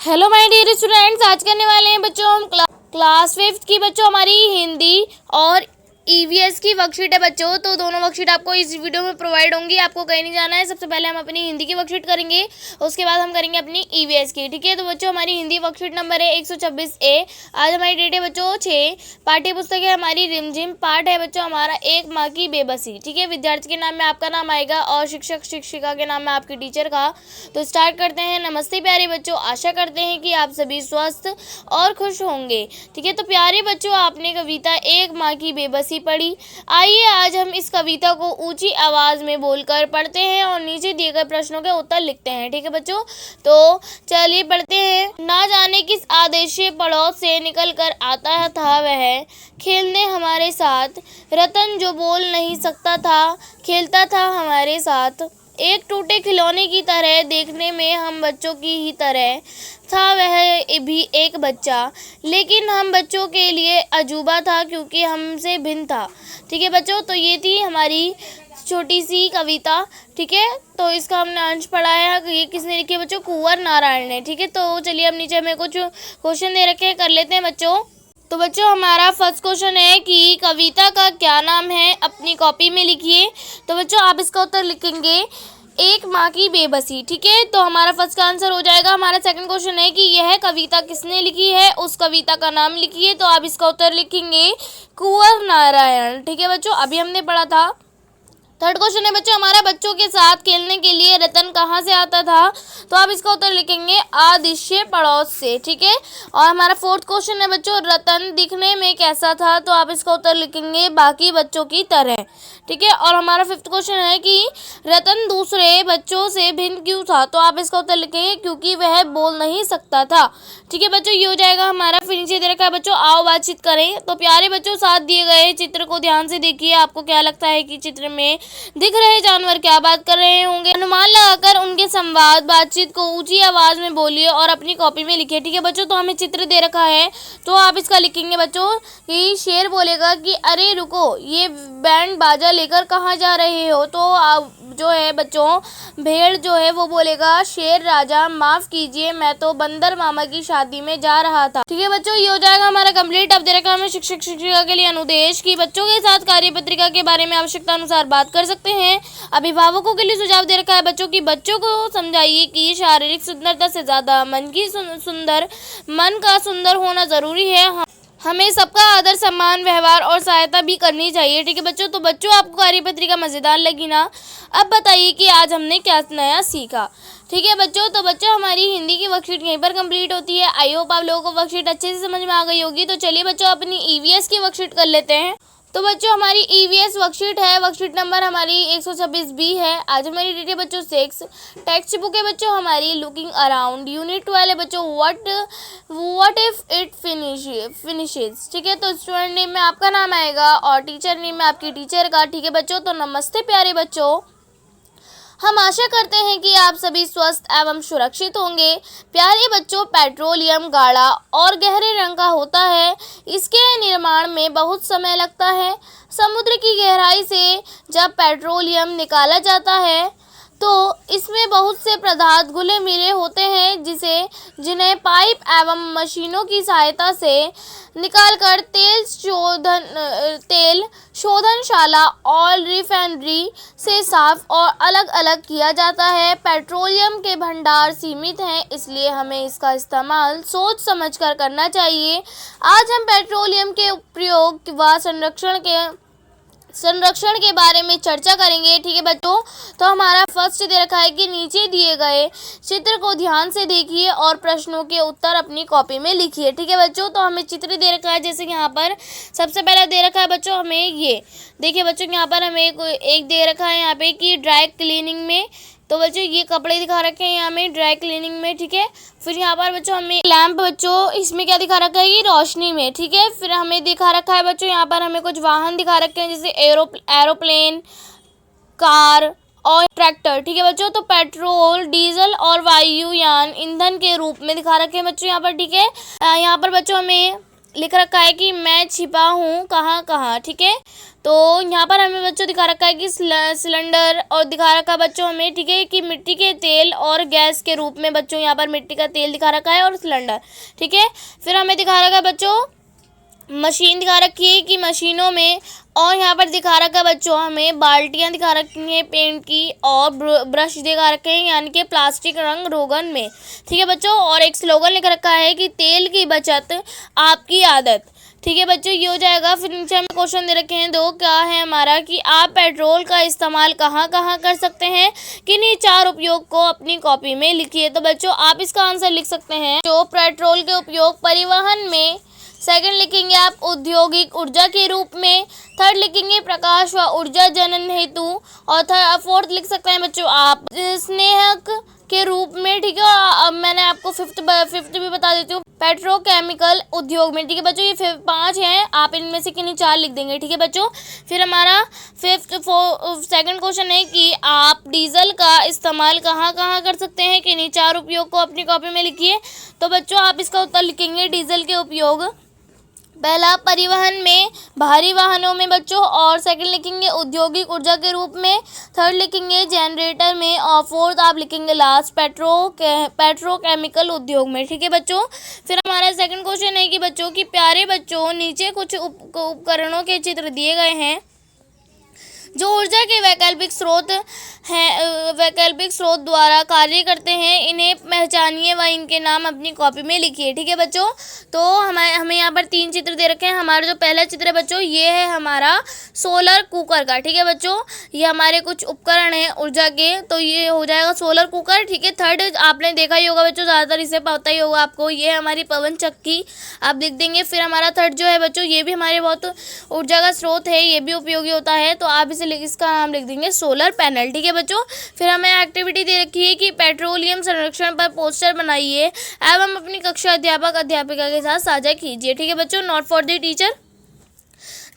Hello my dear students, आज करने वाले हैं बच्चों हम क्लास फिफ्थ की बच्चों हमारी हिंदी और ईवीएस की वर्कशीट है बच्चों। तो दोनों वर्कशीट आपको इस वीडियो में प्रोवाइड होंगी, आपको कहीं नहीं जाना है। सबसे पहले हम अपनी हिंदी की वर्कशीट करेंगे, उसके बाद हम करेंगे अपनी ईवीएस की। ठीक है, तो बच्चों हमारी हिंदी वर्कशीट नंबर है 126A। आज हमारी डेट है बच्चों 6। पाठ्य पुस्तक है हमारी रिमझिम। पाठ है बच्चों हमारा एक माँ की बेबसी। ठीक है, विद्यार्थी के नाम में आपका नाम आएगा और शिक्षक शिक्षिका के नाम में आपकी टीचर का। तो स्टार्ट करते हैं। नमस्ते प्यारे बच्चों, आशा करते हैं कि आप सभी स्वस्थ और खुश होंगे। ठीक है, तो प्यारे बच्चों आपने कविता एक माँ की बेबसी पढ़ी। आइए आज हम इस कविता को ऊंची आवाज में बोलकर पढ़ते हैं और नीचे दिए गए प्रश्नों के उत्तर लिखते हैं। ठीक है बच्चों, तो चलिए पढ़ते हैं। ना जाने किस आदेशी पड़ोस से निकल कर आता था वह खेलने हमारे साथ। रतन जो बोल नहीं सकता था खेलता था हमारे साथ। एक टूटे खिलौने की तरह देखने में हम बच्चों की ही तरह था वह भी एक बच्चा, लेकिन हम बच्चों के लिए अजूबा था क्योंकि हमसे भिन्न था। ठीक है बच्चों, तो ये थी हमारी छोटी सी कविता। ठीक है, तो इसका हमने अंश पढ़ा है। ये किसने लिखी है बच्चों? कुंवर नारायण ने। ठीक है, तो चलिए अब नीचे हमें कुछ क्वेश्चन दे रखे हैं, कर लेते हैं बच्चों। तो बच्चों हमारा फर्स्ट क्वेश्चन है कि कविता का क्या नाम है, अपनी कॉपी में लिखिए। तो बच्चों आप इसका उत्तर लिखेंगे एक माँ की बेबसी। ठीक है, तो हमारा फर्स्ट का आंसर हो जाएगा। हमारा सेकंड क्वेश्चन है कि यह कविता किसने लिखी है, उस कविता का नाम लिखिए। तो आप इसका उत्तर लिखेंगे कुंवर नारायण। ठीक है बच्चों, अभी हमने पढ़ा था। थर्ड क्वेश्चन है बच्चों हमारा, बच्चों के साथ खेलने के लिए रतन कहाँ से आता था। तो आप इसका उत्तर लिखेंगे आदिश्य पड़ोस से। ठीक है, और हमारा फोर्थ क्वेश्चन है बच्चों, रतन दिखने में कैसा था। तो आप इसका उत्तर लिखेंगे बाकी बच्चों की तरह। ठीक है, और हमारा फिफ्थ क्वेश्चन है कि रतन दूसरे बच्चों से भिन्न क्यों था। तो आप इसका उत्तर लिखेंगे क्योंकि वह बोल नहीं सकता था। ठीक है बच्चों, ये हो जाएगा हमारा। फिर नीचे दे रखा है बच्चों आओ बातचीत करें। तो प्यारे बच्चों साथ दिए गए चित्र को ध्यान से देखिए। आपको क्या लगता है कि चित्र में दिख रहे जानवर क्या बात कर रहे होंगे? अनुमान लगाकर उनके संवाद बातचीत को ऊंची आवाज में बोलिए और अपनी कॉपी में लिखिए। ठीक है बच्चों, तो हमें चित्र दे रखा है, तो आप इसका लिखेंगे बच्चों कि शेर बोलेगा कि अरे रुको, ये बैंड बाजा लेकर कहाँ जा रहे हो। तो आप जो है बच्चों भेड़ जो है वो बोलेगा शेर राजा माफ कीजिए, मैं तो बंदर मामा की शादी में जा रहा था। ठीक है बच्चों, ये हो जाएगा हमारा कंप्लीट। अब दे रखा हमें शिक्षक शिक्षिका के लिए अनुदेश कि बच्चों के साथ कार्य पत्रिका के बारे में आवश्यकता अनुसार बात कर सकते हैं। अभिभावकों के लिए सुझाव दे रखा है बच्चों की बच्चों को समझाइए कि शारीरिक सुंदरता से ज्यादा मन का सुंदर होना जरूरी है। हमें सबका आदर सम्मान व्यवहार और सहायता भी करनी चाहिए। ठीक है बच्चों, तो बच्चों आपको कार्यपत्रिका मजेदार लगी ना? अब बताइए कि आज हमने क्या नया सीखा। ठीक है बच्चों, तो बच्चों हमारी हिंदी की वर्कशीट यहीं पर कंप्लीट होती है। आई होप आप लोगों को वर्कशीट अच्छे से समझ में आ गई होगी। तो चलिए बच्चों अपनी ईवीएस की वर्कशीट कर लेते हैं। तो बच्चों हमारी ईवीएस वर्कशीट है, वर्कशीट नंबर हमारी 126B है। आज हमारी डेट है बच्चों 6। टेक्स्ट बुक है बच्चों हमारी लुकिंग अराउंड। यूनिट 12 है बच्चों व्हाट इफ इट फिनिशेज। ठीक है, तो स्टूडेंट नेम में आपका नाम आएगा और टीचर नेम में आपकी टीचर का। ठीक है बच्चों, तो नमस्ते प्यारे बच्चों, हम आशा करते हैं कि आप सभी स्वस्थ एवं सुरक्षित होंगे। प्यारे बच्चों पेट्रोलियम गाढ़ा और गहरे रंग का होता है, इसके निर्माण में बहुत समय लगता है। समुद्र की गहराई से जब पेट्रोलियम निकाला जाता है तो इसमें बहुत से पदार्थ घुले मिले होते हैं जिन्हें पाइप एवं मशीनों की सहायता से निकालकर तेल शोधनशाला और रिफाइनरी से साफ और अलग अलग किया जाता है। पेट्रोलियम के भंडार सीमित हैं, इसलिए हमें इसका इस्तेमाल सोच समझकर करना चाहिए। आज हम पेट्रोलियम के उपयोग व संरक्षण के बारे में चर्चा करेंगे। ठीक है बच्चों, तो हमारा फर्स्ट दे रखा है कि नीचे दिए गए चित्र को ध्यान से देखिए और प्रश्नों के उत्तर अपनी कॉपी में लिखिए। ठीक है बच्चों, तो हमें चित्र दे रखा है, जैसे यहाँ पर सबसे पहला दे रखा है बच्चों हमें ये देखिए बच्चों, यहाँ पर हमें एक दे रखा है यहाँ पे कि ड्राई क्लीनिंग में। तो बच्चों ये कपड़े दिखा रखे हैं यहाँ में ड्राई क्लीनिंग में। ठीक है, फिर यहाँ पर बच्चों हमें लैंप बच्चों इसमें क्या दिखा रखा है कि रोशनी में। ठीक है, फिर हमें दिखा रखा है बच्चों यहाँ पर हमें कुछ वाहन दिखा रखे हैं जैसे एरोप्लेन, कार और ट्रैक्टर। ठीक है बच्चों, तो पेट्रोल डीजल और वायुयान ईंधन के रूप में दिखा रखे हैं बच्चों यहाँ पर। ठीक है, यहाँ पर बच्चों हमें लिख रखा है कि मैं छिपा हूँ कहाँ कहाँ, ठीक है। तो यहाँ पर हमें बच्चों दिखा रखा है कि सिलेंडर, और दिखा रखा है बच्चों हमें, ठीक है, कि मिट्टी के तेल और गैस के रूप में बच्चों यहाँ पर मिट्टी का तेल दिखा रखा है और सिलेंडर, ठीक है। फिर हमें दिखा रखा है बच्चों मशीन दिखा रखी है कि मशीनों में, और यहाँ पर दिखा रखा है बच्चों हमें बाल्टियाँ दिखा रखी हैं पेंट की, और ब्रश दिखा रखे हैं यानी कि प्लास्टिक रंग रोगन में, ठीक है बच्चों। और एक स्लोगन लिख रखा है कि तेल की बचत आपकी आदत, ठीक है बच्चों, ये हो जाएगा। फिर नीचे हमें क्वेश्चन दे रखे हैं दो, क्या है हमारा कि आप पेट्रोल का इस्तेमाल कहाँ कहाँ कर सकते हैं, किन्हीं 4 उपयोग को अपनी कॉपी में लिखिए। तो बच्चों आप इसका आंसर लिख सकते हैं जो पेट्रोल के उपयोग परिवहन में, सेकंड लिखेंगे आप औद्योगिक ऊर्जा के रूप में, थर्ड लिखेंगे प्रकाश व ऊर्जा जनन हेतु, और फोर्थ लिख सकते हैं बच्चों आप स्नेहक के रूप में, ठीक है। अब मैंने आपको फिफ्थ भी बता देती हूँ, पेट्रोकेमिकल उद्योग में, ठीक है बच्चों। ये 5 हैं, आप इनमें से किन्हीं 4 लिख देंगे, ठीक है बच्चों। फिर हमारा सेकंड क्वेश्चन है कि आप डीजल का इस्तेमाल कहाँ कहाँ कर सकते हैं, किन्हीं 4 उपयोग को अपनी कॉपी में लिखिए। तो बच्चों आप इसका उत्तर लिखेंगे डीजल के उपयोग, पहला परिवहन में, भारी वाहनों में बच्चों, और सेकंड लिखेंगे औद्योगिक ऊर्जा के रूप में, थर्ड लिखेंगे जनरेटर में, और फोर्थ आप लिखेंगे लास्ट पेट्रोकेमिकल उद्योग में, ठीक है बच्चों। फिर हमारा सेकंड क्वेश्चन है कि बच्चों की प्यारे बच्चों नीचे कुछ उपकरणों के चित्र दिए गए हैं जो ऊर्जा के वैकल्पिक स्रोत द्वारा कार्य करते हैं, इन्हें पहचानिए व इनके नाम अपनी कॉपी में लिखिए, ठीक है बच्चों। तो हमें यहाँ पर 3 चित्र दे रखे हैं। हमारा जो पहला चित्र है बच्चों ये है हमारा सोलर कुकर का, ठीक है बच्चों। ये हमारे कुछ उपकरण हैं ऊर्जा के, तो ये हो जाएगा सोलर कुकर, ठीक है। थर्ड आपने देखा ही होगा बच्चों, ज़्यादातर इसे पता ही होगा आपको, ये है हमारी पवन चक्की, आप लिख देंगे। फिर हमारा थर्ड जो है बच्चों ये भी हमारे बहुत ऊर्जा का स्रोत है, ये भी उपयोगी होता है, तो आप इसका नाम लिख देंगे सोलर पैनल, ठीक है बच्चों। फिर हमें एक्टिविटी दे रखी है कि पेट्रोलियम संरक्षण पर पोस्टर बनाइए एवं अपनी कक्षा अध्यापिका के साथ साझा कीजिए, ठीक है बच्चों। Note for the teacher,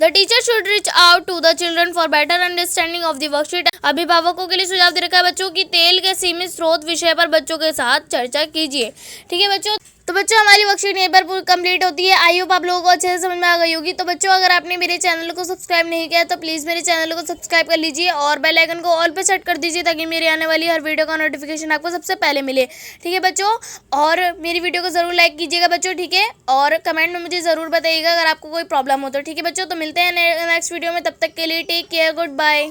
the teacher should reach out to the children for better understanding of the worksheet. अभिभावकों के लिए सुझाव दे रखा है बच्चों की तेल के सीमित स्रोत विषय पर बच्चों के साथ चर्चा कीजिए, ठीक है बच्चों। तो बच्चों हमारी वर्कशीट यहीं पर पूरी कंप्लीट होती है। आई होप आप लोगों को अच्छे से समझ में आ गई होगी। तो बच्चों अगर आपने मेरे चैनल को सब्सक्राइब नहीं किया तो प्लीज़ मेरे चैनल को सब्सक्राइब कर लीजिए और बेल आइकन को ऑल पे सेट कर दीजिए ताकि मेरे आने वाली हर वीडियो का नोटिफिकेशन आपको सबसे पहले मिले, ठीक है बच्चों। और मेरी वीडियो को ज़रूर लाइक कीजिएगा बच्चों, ठीक है, और कमेंट में मुझे ज़रूर बताइएगा अगर आपको कोई प्रॉब्लम हो तो, ठीक है बच्चों। तो मिलते हैं नेक्स्ट वीडियो में, तब तक के लिए टेक केयर, गुड बाय।